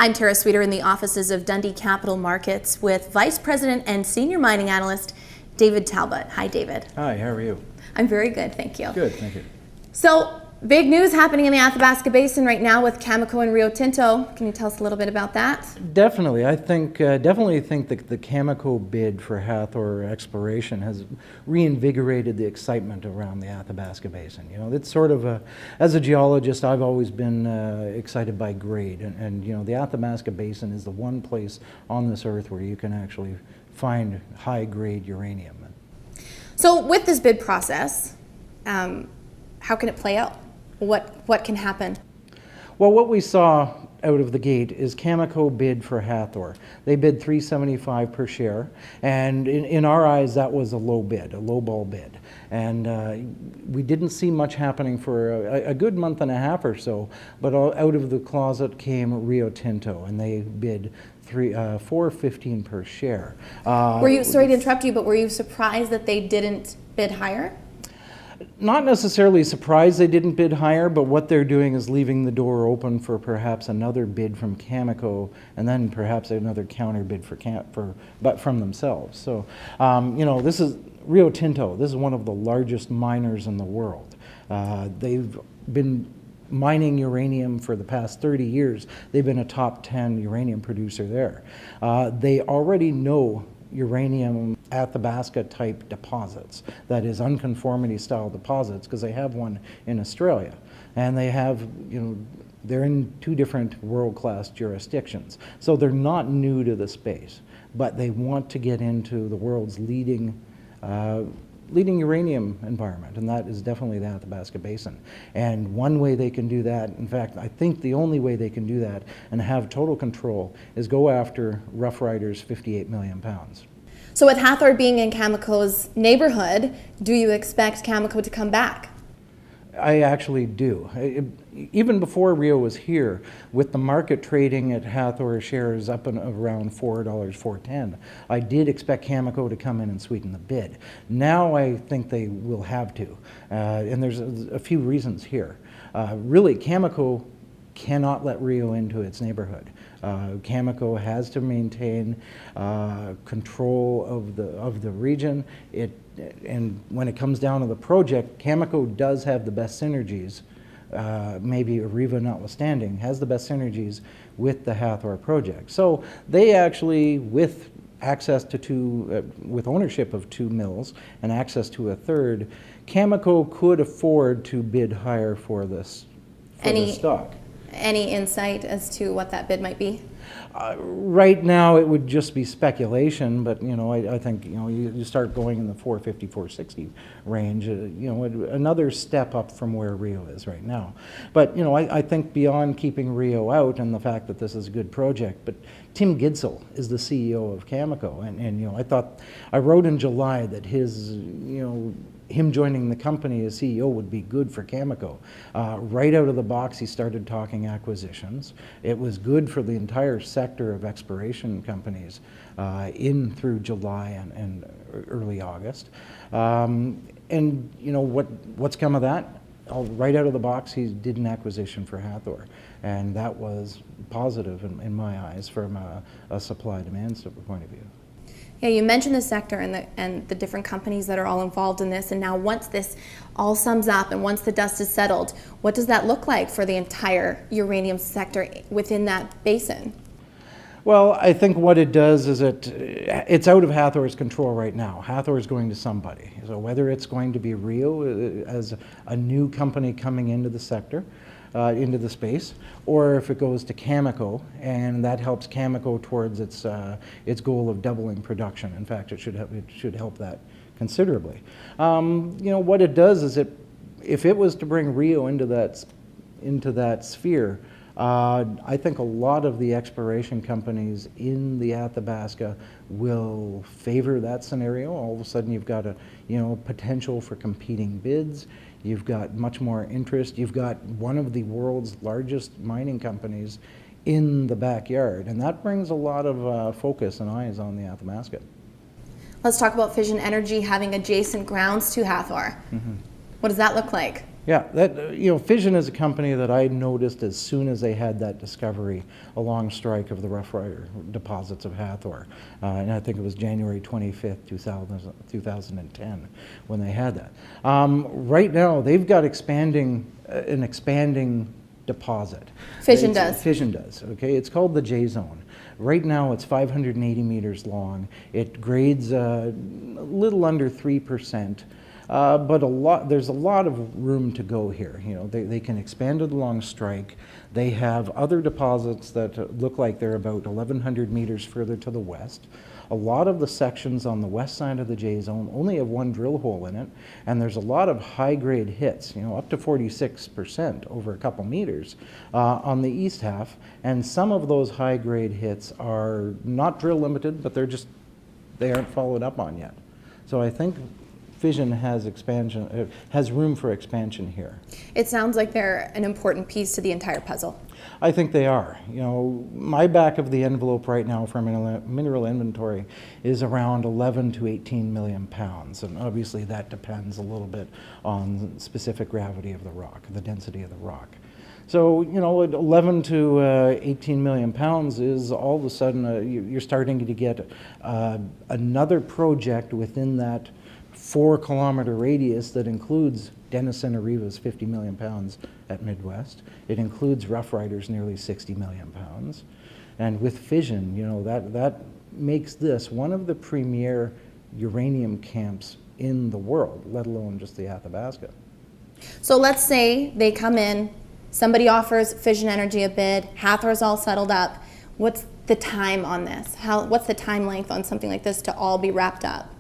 I'm Tara Sweder in the offices of Dundee Capital Markets with Vice President and Senior Mining Analyst David Talbot. Hi, David. Hi, how are you? I'm very good, thank you. Good, thank you. So, big news happening in the Athabasca Basin right now with Cameco and Rio Tinto. Can you tell us a little bit about that? Definitely. I think definitely think that the Cameco bid for Hathor exploration has reinvigorated the excitement around the Athabasca Basin. You know, it's sort of as a geologist, I've always been excited by grade, and you know, the Athabasca Basin is the one place on this earth where you can actually find high-grade uranium. So, with this bid process, how can it play out? What can happen? Well, what we saw out of the gate is Cameco bid for Hathor. They bid $3.75 per share, and in our eyes that was a low bid, a low ball bid. And we didn't see much happening for a good month and a half or so, but out of the closet came Rio Tinto, and they bid $4.15 per share. Were you, sorry to interrupt you, but were you surprised that they didn't bid higher? Not necessarily surprised they didn't bid higher, but what they're doing is leaving the door open for perhaps another bid from Cameco, and then perhaps another counter bid but from themselves. So, you know, this is Rio Tinto. This is one of the largest miners in the world. They've been mining uranium for the past 30 years. They've been a top 10 uranium producer there. They already know uranium Athabasca type deposits, that is unconformity style deposits, because they have one in Australia, and they have, you know, they're in two different world-class jurisdictions, so they're not new to the space, but they want to get into the world's leading uranium environment, and that is definitely the Athabasca Basin. And one way they can do that, in fact, I think the only way they can do that and have total control, is go after Rough Rider's 58 million pounds. So with Hathor being in Cameco's neighborhood, do you expect Cameco to come back? I actually do. Even before Rio was here, with the market trading at Hathor shares up and around $4, $4.10, I did expect Cameco to come in and sweeten the bid. Now I think they will have to, and there's a few reasons here. Really, Cameco cannot let Rio into its neighborhood. Cameco has to maintain control of the region. And when it comes down to the project, Cameco does have the best synergies, maybe Areva notwithstanding, has the best synergies with the Hathor project. So they actually, with access to with ownership of 2 mills and access to a third, Cameco could afford to bid higher for this stock. Any insight as to what that bid might be? Right now, it would just be speculation, but you know, I think, you know, you start going in the 450, 460 range. You know, another step up from where Rio is right now. But you know, I think beyond keeping Rio out and the fact that this is a good project, but Tim Gitzel is the CEO of Cameco, and you know, I wrote in July that him joining the company as CEO would be good for Cameco. Right out of the box, he started talking acquisitions. It was good for the entire sector of exploration companies in through July and early August. And you know what's come of that? Right out of the box, he did an acquisition for Hathor, and that was positive in my eyes from a supply-demand point of view. Yeah, you mentioned the sector and the different companies that are all involved in this, and now once this all sums up and once the dust is settled, what does that look like for the entire uranium sector within that basin? Well, I think what it does is it's out of Hathor's control right now. Hathor is going to somebody. So whether it's going to be Rio as a new company coming into the sector, into the space, or if it goes to Cameco, and that helps Cameco towards its goal of doubling production. In fact, it should help that considerably. You know, what it does is if it was to bring Rio into that sphere, I think a lot of the exploration companies in the Athabasca will favor that scenario. All of a sudden, you've got potential for competing bids. You've got much more interest. You've got one of the world's largest mining companies in the backyard, and that brings a lot of focus and eyes on the Athabasca. Let's talk about Fission Energy having adjacent grounds to Hathor. Mm-hmm. What does that look like? Yeah, that, Fission is a company that I noticed as soon as they had that discovery along strike of the Rough Rider deposits of Hathor. And I think it was January 25th, 2010 when they had that. Right now, they've got an expanding deposit. Fission does. Fission does, okay? It's called the J Zone. Right now, it's 580 meters long. It grades a little under 3%. But there's a lot of room to go here. They can expand it along strike. They have other deposits that look like they're about 1,100 meters further to the west. A lot of the sections on the west side of the J Zone only have one drill hole in it, and there's a lot of high-grade hits, up to 46% over a couple meters on the east half. And some of those high-grade hits are not drill limited, but they aren't followed up on yet. So I think Fission has room for expansion here. It sounds like they're an important piece to the entire puzzle. I think they are. My back of the envelope right now for mineral inventory is around 11 to 18 million pounds, and obviously that depends a little bit on specific gravity of the rock, the density of the rock. So, 11 to 18 million pounds is all of a sudden you're starting to get another project within that 4-kilometer radius that includes Denison Ariva's 50 million pounds at Midwest. It includes Rough Rider's nearly 60 million pounds. And with Fission, that makes this one of the premier uranium camps in the world, let alone just the Athabasca. So let's say they come in, somebody offers Fission Energy a bid, Hathor's all settled up. What's the time on this? What's the time length on something like this to all be wrapped up?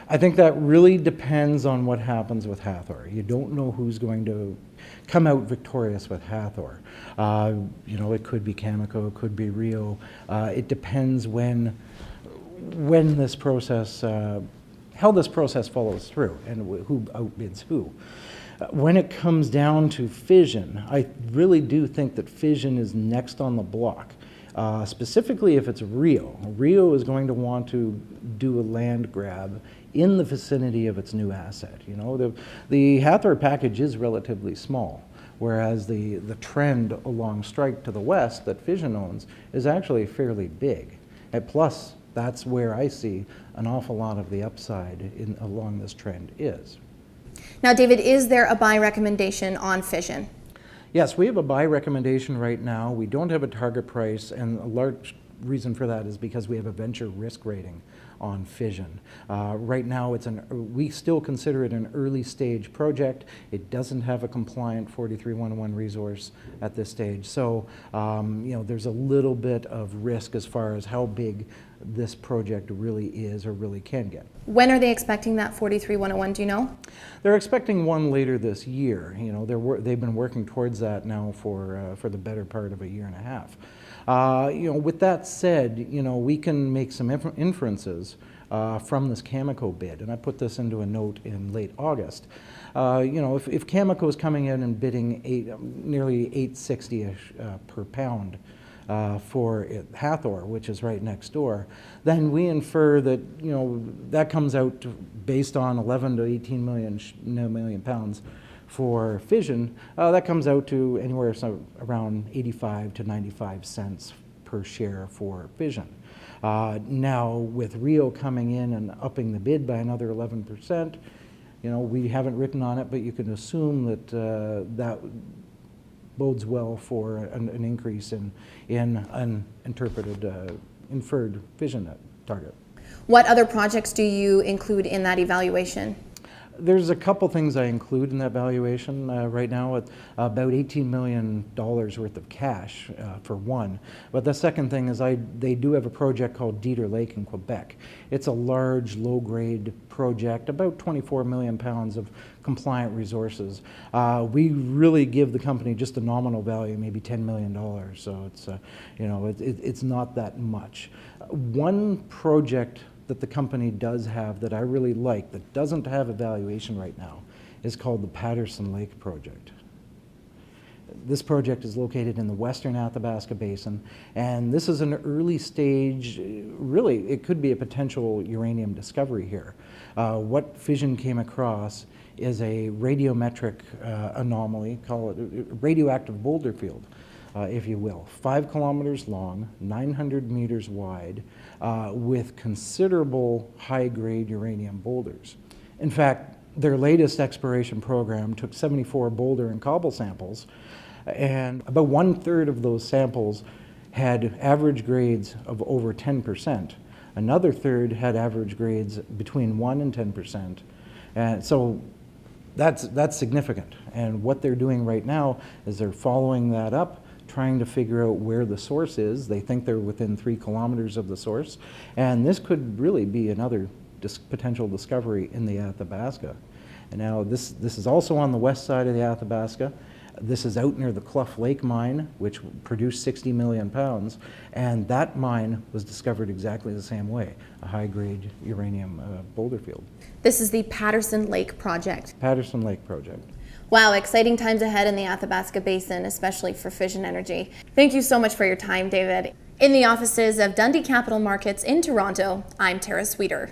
I think that really depends on what happens with Hathor. You don't know who's going to come out victorious with Hathor. It could be Cameco, it could be Rio. It depends when this process, how this process follows through and who outbids who. When it comes down to Fission, I really do think that Fission is next on the block. Specifically if it's Rio. Rio is going to want to do a land grab in the vicinity of its new asset. The Hathor package is relatively small, whereas the trend along strike to the west that Fission owns is actually fairly big. And plus, that's where I see an awful lot of the upside along this trend is. Now, David, is there a buy recommendation on Fission? Yes, we have a buy recommendation right now. We don't have a target price, and a large reason for that is because we have a venture risk rating on Fission. Right now, we still consider it an early stage project. It doesn't have a compliant 43101 resource at this stage. So, there's a little bit of risk as far as how big this project really is or really can get. When are they expecting that 43101, do you know? They're expecting one later this year. They've been working towards that now for the better part of a year and a half. With that said, we can make some inferences from this Cameco bid, and I put this into a note in late August. If Cameco is coming in and bidding nearly $8.60-ish per pound for Hathor, which is right next door, then we infer that that comes out based on 11 to 18 million pounds for Fission. That comes out to anywhere around 85 to 95 cents per share for Fission. Now, with Rio coming in and upping the bid by another 11%, we haven't written on it, but you can assume that that bodes well for an increase in inferred Fission target. What other projects do you include in that evaluation? There's a couple things I include in that valuation right now, at about $18 million worth of cash for one. But the second thing is they do have a project called Dieter Lake in Quebec. It's a large, low-grade project, about 24 million pounds of compliant resources. We really give the company just a nominal value, maybe $10 million. So it's it's not that much. One project that the company does have that I really like, that doesn't have a valuation right now, is called the Patterson Lake project. This project is located in the western Athabasca Basin, and this is an early stage, really, it could be a potential uranium discovery here. What Fission came across is a radiometric anomaly, call it a radioactive boulder field, if you will. 5 kilometers long, 900 meters wide, with considerable high-grade uranium boulders. In fact, their latest exploration program took 74 boulder and cobble samples, and about 1/3 of those samples had average grades of over 10%. Another third had average grades between 1 and 10%. And so that's significant. And what they're doing right now is they're following that up, trying to figure out where the source is. They think they're within 3 kilometers of the source. And this could really be another potential discovery in the Athabasca. And now this is also on the west side of the Athabasca. This is out near the Clough Lake mine, which produced 60 million pounds, and that mine was discovered exactly the same way, a high-grade uranium boulder field. This is the Patterson Lake project. Patterson Lake project. Wow, exciting times ahead in the Athabasca Basin, especially for Fission Energy. Thank you so much for your time, David. In the offices of Dundee Capital Markets in Toronto, I'm Tara Sweder.